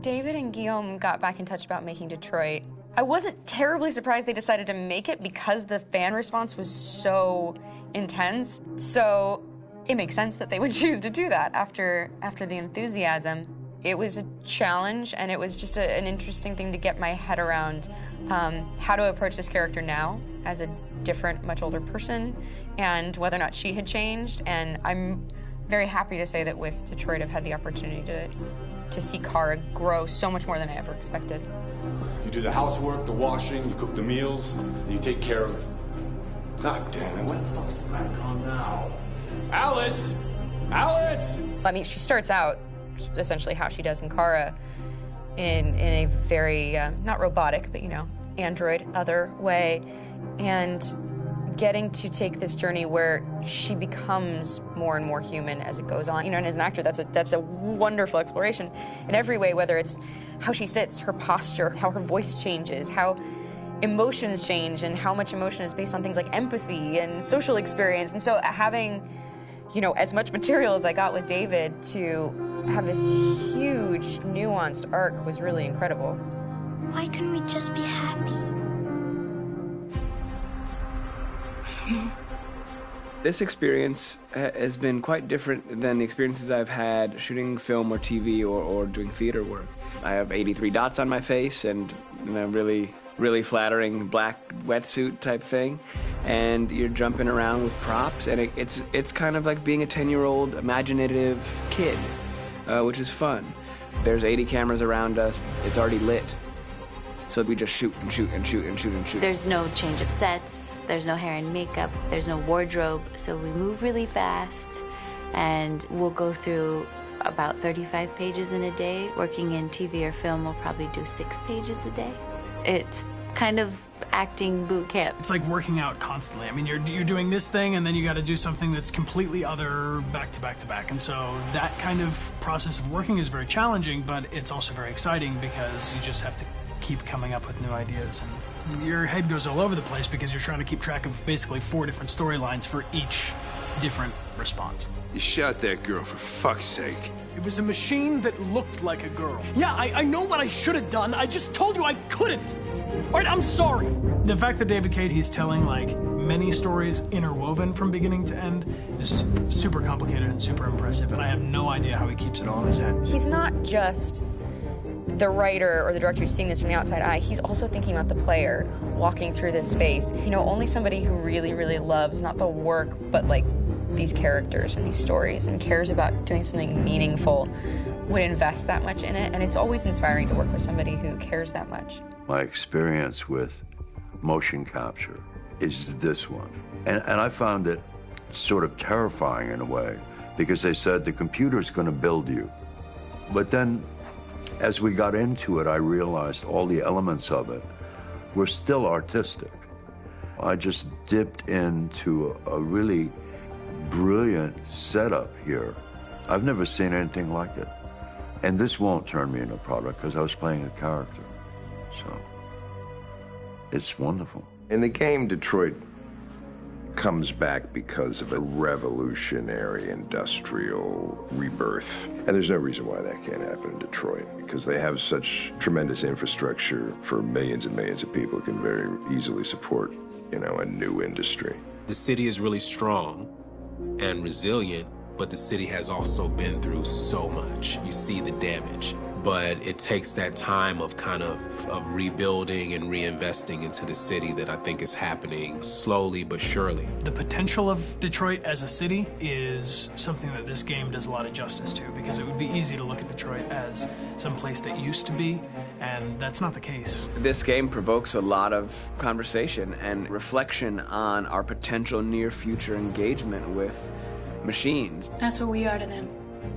David and Guillaume got back in touch about making Detroit, I wasn't terribly surprised they decided to make it because the fan response was so intense. So it makes sense that they would choose to do that after the enthusiasm. It was a challenge, and it was just an interesting thing to get my head around how to approach this character now as a different, much older person, and whether or not she had changed. And I'm very happy to say that with Detroit, I've had the opportunity to see Kara grow so much more than I ever expected. You do the housework, the washing, you cook the meals, and you take care of... God damn it, where the fuck's the rat gone now? Alice! Alice! I mean, she starts out essentially how she does in Kara in a very, not robotic, but, you know, android other way. And getting to take this journey where she becomes more and more human as it goes on. You know, and as an actor, that's a wonderful exploration in every way, whether it's how she sits, her posture, how her voice changes, how emotions change, and how much emotion is based on things like empathy and social experience. And so having, you know, as much material as I got with David to have this huge, nuanced arc was really incredible. Why couldn't we just be happy? This experience has been quite different than the experiences I've had shooting film or TV or doing theater work. I have 83 dots on my face and a really flattering black wetsuit type thing, and you're jumping around with props, and it's kind of like being a 10-year-old imaginative kid, which is fun. There's 80 cameras around us. It's already lit. So we just shoot and shoot and shoot and shoot and shoot. There's no change of sets, there's no hair and makeup, there's no wardrobe, so we move really fast, and we'll go through about 35 pages in a day. Working in TV or film, we'll probably do 6 pages a day. It's kind of acting boot camp. It's like working out constantly. I mean, you're doing this thing, and then you got to do something that's completely other back to back to back. And so that kind of process of working is very challenging, but it's also very exciting because you just have to keep coming up with new ideas, and your head goes all over the place because you're trying to keep track of basically 4 different storylines for each different response. You shot that girl, for fuck's sake. It was a machine that looked like a girl. Yeah, I know what I should have done. I just told you I couldn't. All right, I'm sorry. The fact that David Cade, he's telling like many stories interwoven from beginning to end is super complicated and super impressive, and I have no idea how he keeps it all in his head. He's not just the writer or the director who's seeing this from the outside eye, he's also thinking about the player walking through this space. You know, only somebody who really, really loves not the work, but like these characters and these stories and cares about doing something meaningful would invest that much in it. And it's always inspiring to work with somebody who cares that much. My experience with motion capture is this one. And I found it sort of terrifying in a way because they said the computer's going to build you. But then as we got into it, I realized all the elements of it were still artistic. I just dipped into a really brilliant setup here. I've never seen anything like it. And this won't turn me into a product because I was playing a character. So it's wonderful. In the game, Detroit comes back because of a revolutionary industrial rebirth. And there's no reason why that can't happen in Detroit, because they have such tremendous infrastructure for millions and millions of people who can very easily support, you know, a new industry. The city is really strong and resilient, but the city has also been through so much. You see the damage. But it takes that time of kind of rebuilding and reinvesting into the city that I think is happening slowly but surely. The potential of Detroit as a city is something that this game does a lot of justice to, because it would be easy to look at Detroit as some place that used to be, and that's not the case. This game provokes a lot of conversation and reflection on our potential near-future engagement with machines. That's what we are to them.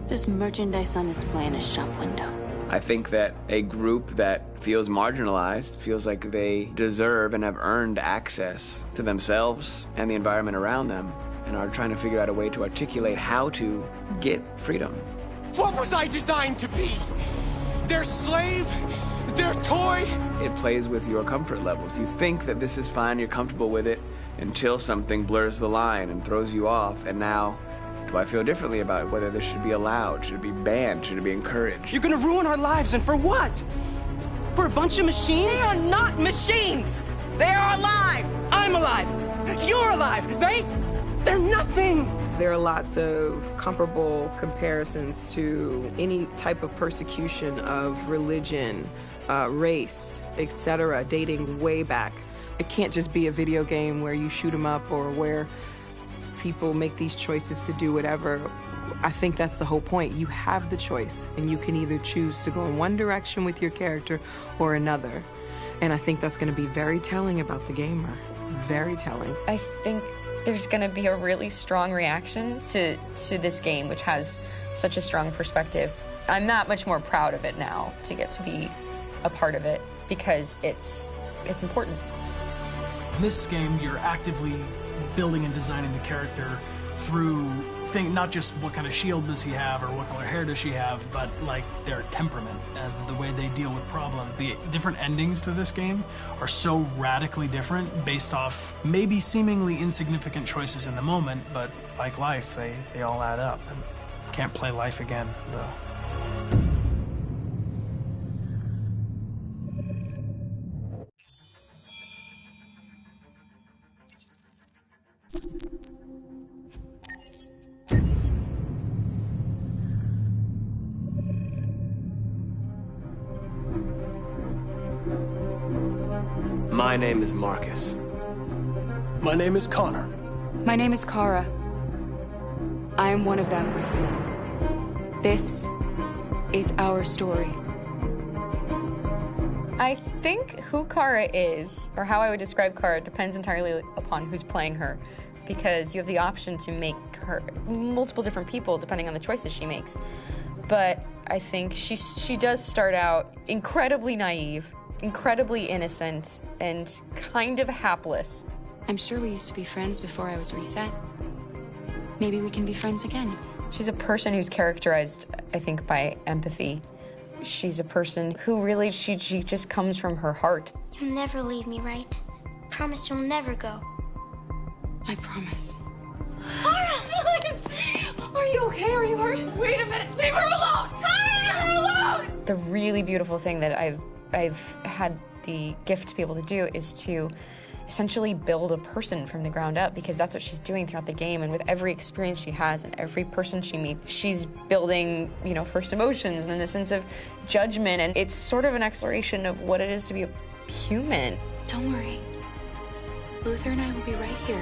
There's merchandise on display in a shop window. I think that a group that feels marginalized, feels like they deserve and have earned access to themselves and the environment around them, and are trying to figure out a way to articulate how to get freedom. What was I designed to be? Their slave? Their toy? It plays with your comfort levels. You think that this is fine, you're comfortable with it, until something blurs the line and throws you off, and now Do I feel differently about whether this should be allowed? Should it be banned? Should it be encouraged? You're gonna ruin our lives, and for what? For a bunch of machines? They are not machines! They are alive! I'm alive! You're alive! They're nothing! There are lots of comparable comparisons to any type of persecution of religion, race, etc., dating way back. It can't just be a video game where you shoot 'em up or where people make these choices to do whatever. I think that's the whole point. You have the choice, and you can either choose to go in one direction with your character or another. And I think that's going to be very telling about the gamer. Very telling. I think there's going to be a really strong reaction to this game, which has such a strong perspective. I'm that much more proud of it now to get to be a part of it because it's important. In this game, you're actively building and designing the character through not just what kind of shield does he have or what color hair does she have, but like their temperament and the way they deal with problems. The different endings to this game are so radically different based off maybe seemingly insignificant choices in the moment, but like life, they all add up. And can't play life again, though. My name is Marcus. My name is Connor. My name is Kara. I am one of them. This is our story. I think who Kara is, or how I would describe Kara, depends entirely upon who's playing her, because you have the option to make her multiple different people depending on the choices she makes. But I think she does start out incredibly naive, incredibly innocent, and kind of hapless. I'm sure we used to be friends before I was reset. Maybe we can be friends again. She's a person who's characterized, I think, by empathy. She's a person who really, she just comes from her heart. You'll never leave me, right? Promise you'll never go. I promise. Kara, please! Are you okay? Are you hurt? Wait a minute. Leave her alone! Kara, leave her alone! The really beautiful thing that I've had the gift to be able to do is to essentially build a person from the ground up, because that's what she's doing throughout the game. And with every experience she has and every person she meets, she's building, first emotions and then the sense of judgment. And it's sort of an exploration of what it is to be a human. Don't worry. Luther and I will be right here.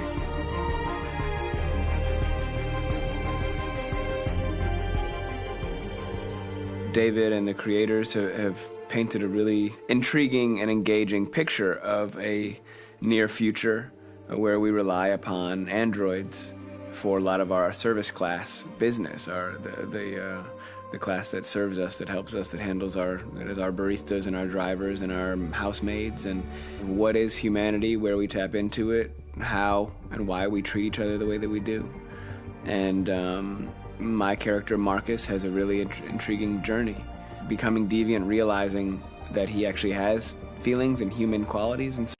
David and the creators have painted a really intriguing and engaging picture of a near future where we rely upon androids for a lot of our service class business, the class that serves us, that helps us, that handles our baristas and our drivers and our housemaids. And what is humanity, where we tap into it, how and why we treat each other the way that we do. And my character Marcus has a really intriguing journey, becoming deviant, realizing that he actually has feelings and human qualities. And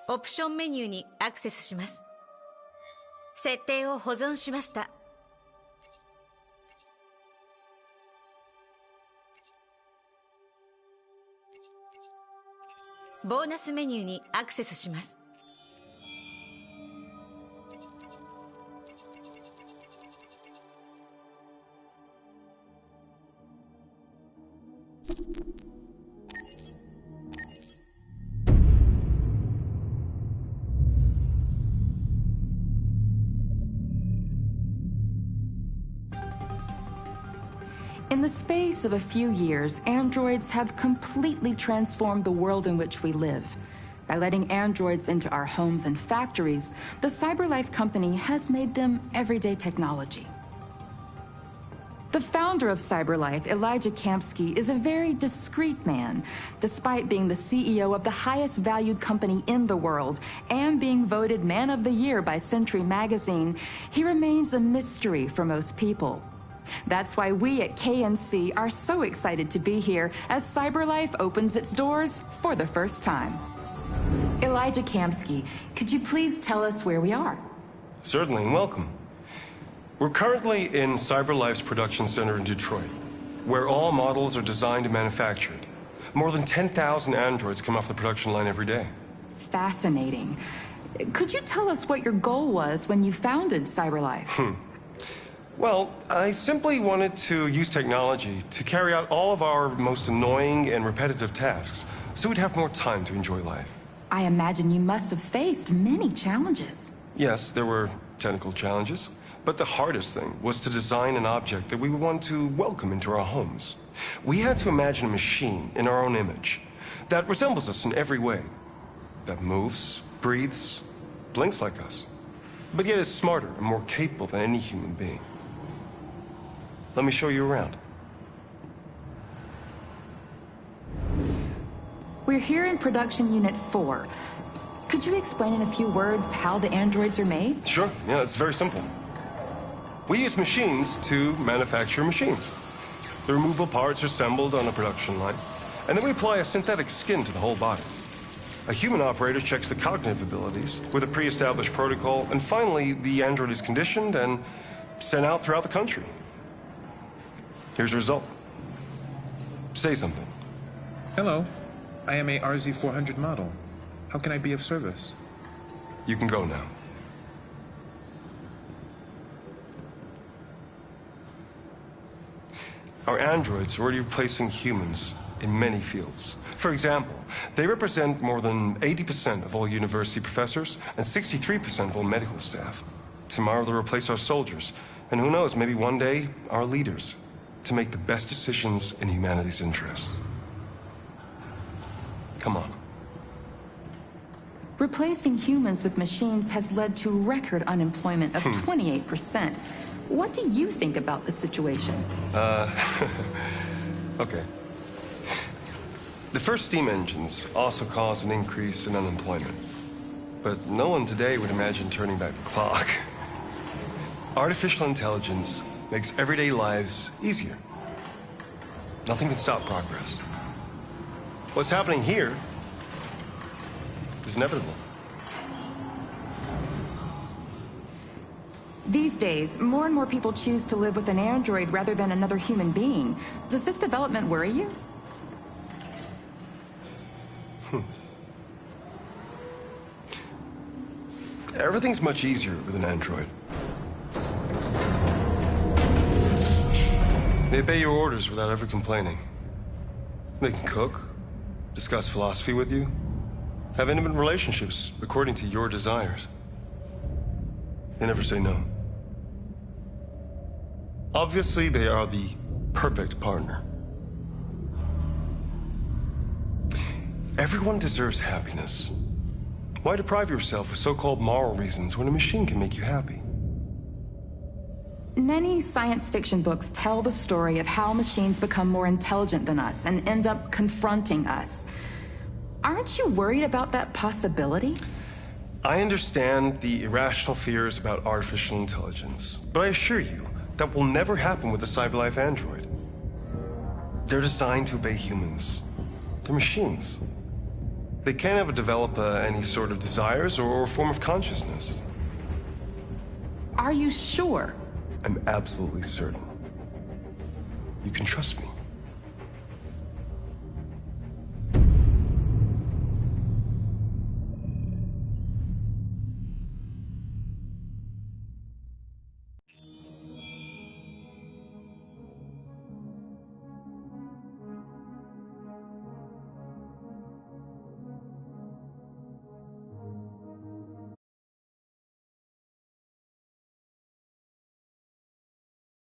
オプションメニューにアクセスします。設定を保存しました。ボーナスメニューにアクセスします。In the space of a few years, androids have completely transformed the world in which we live. By letting androids into our homes and factories, the CyberLife company has made them everyday technology. The founder of CyberLife, Elijah Kamsky, is a very discreet man. Despite being the CEO of the highest valued company in the world and being voted Man of the Year by Century Magazine, he remains a mystery for most people. That's why we at KNC are so excited to be here as CyberLife opens its doors for the first time. Elijah Kamsky, could you please tell us where we are? Certainly, and welcome. We're currently in CyberLife's production center in Detroit, where all models are designed and manufactured. More than 10,000 androids come off the production line every day. Fascinating. Could you tell us what your goal was when you founded CyberLife? Well, I simply wanted to use technology to carry out all of our most annoying and repetitive tasks, so we'd have more time to enjoy life. I imagine you must have faced many challenges. Yes, there were technical challenges, but the hardest thing was to design an object that we would want to welcome into our homes. We had to imagine a machine in our own image that resembles us in every way, that moves, breathes, blinks like us, but yet is smarter and more capable than any human being. Let me show you around. We're here in Production Unit 4. Could you explain in a few words how the androids are made? Sure, yeah, it's very simple. We use machines to manufacture machines. The removable parts are assembled on a production line, and then we apply a synthetic skin to the whole body. A human operator checks the cognitive abilities with a pre-established protocol, and finally, the android is conditioned and sent out throughout the country. Here's the result. Say something. Hello. I am a RZ400 model. How can I be of service? You can go now. Our androids are already replacing humans in many fields. For example, they represent more than 80% of all university professors and 63% of all medical staff. Tomorrow they'll replace our soldiers, and who knows, maybe one day, our leaders, to make the best decisions in humanity's interest. Come on. Replacing humans with machines has led to record unemployment of 28%. What do you think about the situation? Okay. The first steam engines also caused an increase in unemployment. But no one today would imagine turning back the clock. Artificial intelligence makes everyday lives easier. Nothing can stop progress. What's happening here is inevitable. These days, more and more people choose to live with an android rather than another human being. Does this development worry you? Everything's much easier with an android. They obey your orders without ever complaining. They can cook, discuss philosophy with you, have intimate relationships according to your desires. They never say no. Obviously, they are the perfect partner. Everyone deserves happiness. Why deprive yourself of so-called moral reasons when a machine can make you happy? Many science fiction books tell the story of how machines become more intelligent than us and end up confronting us. Aren't you worried about that possibility? I understand the irrational fears about artificial intelligence, but I assure you that will never happen with a CyberLife android. They're designed to obey humans. They're machines. They can't ever develop any sort of desires or form of consciousness. Are you sure? I'm absolutely certain. You can trust me.